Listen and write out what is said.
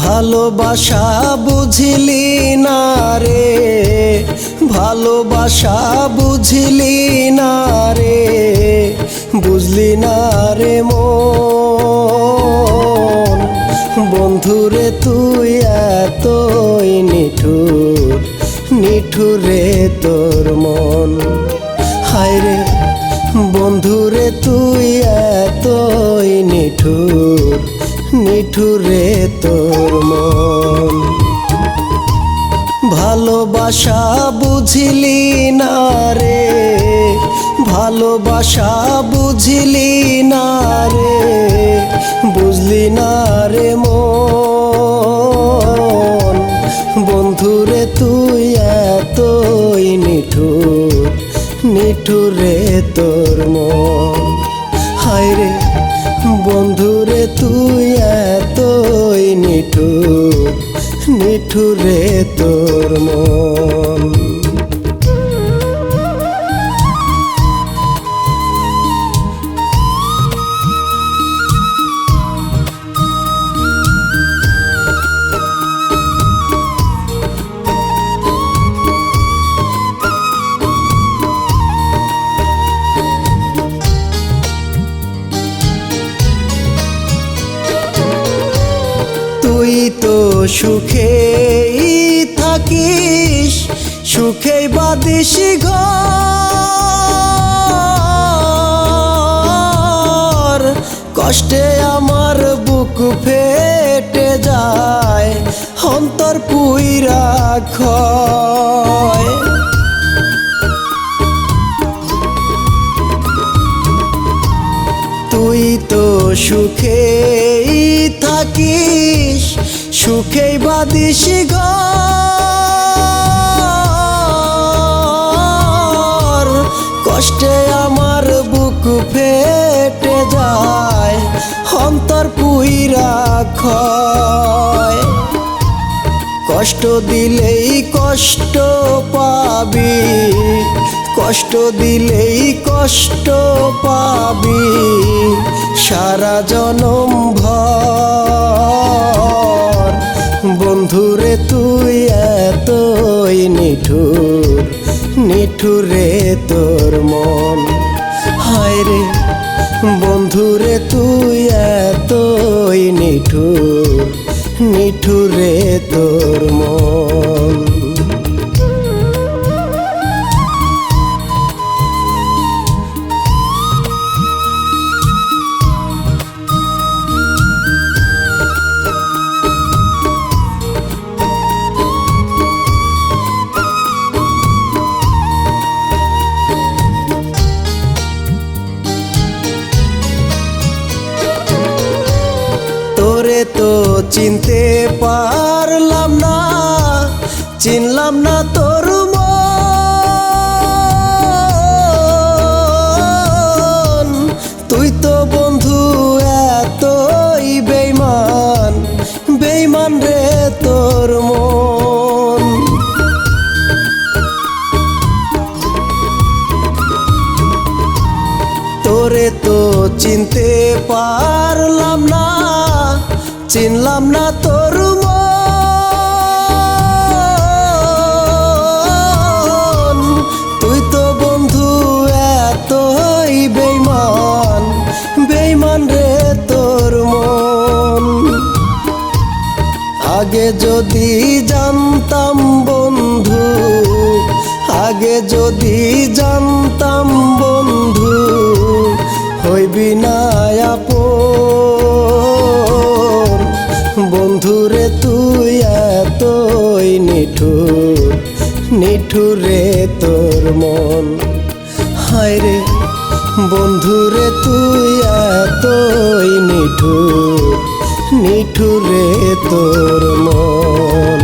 ভালোবাসা বুঝলি না রে, ভালোবাসা বুঝলি না রে, বুঝলি না রে মন। বন্ধুরে তুই এতই নিঠুর, নিঠুর রে তোর মন। হায় রে বন্ধুরে তুই এতই নিঠুর, নিঠুর রে তোর মন। ভালোবাসা বুঝলি না রে, ভালোবাসা বুঝলি না রে, বুঝলি না রে মন। বন্ধুরে তুই এতই নিঠুর, নিঠুর রে তোর মন। হায় রে বন্ধুরে তুই এতই নিঠুর, নিঠুর রে তোর মন। তুই তো সুখেই থাকিস, সুখেই বাঁধিস ঘর। কষ্টে আমার বুক ফেটে যায়, অন্তর পুইরা ক্ষয়। তুই তো সুখেই থাকিস, সুখেই বাঁধিস ঘর। কষ্টে আমার বুক ফেটে যায়, অন্তর পুইরা ক্ষয়। কষ্ট দিলেই কষ্ট পাবি, কষ্ট দিলেই কষ্ট পাবি সারা জনম ভর। বন্ধুরে তুই এতই নিঠুর, নিঠুর রে তোর মন। হায় রে বন্ধুরে তুই এতই নিঠুর, নিঠুর রে তোর মন। তোরে তো চিনতে পারলাম না, চিনলাম না তোর মন। তুই তো বন্ধু এতই বেইমান, বেইমান রে তোর মন। তোরে তো চিনতে পারলাম না, চিনলাম না তোর মন। তুই তো বন্ধু এতই বেইমান, বেইমান রে তোর মন। আগে যদি জানতাম বন্ধু, আগে যদি জানতাম বন্ধু, হইবি না আপন। বন্ধুরে তুই এতই নিঠুর, নিঠুর রে তোর মন। হায় রে বন্ধুরে তুই এতই নিঠুর, নিঠুর রে তোর মন।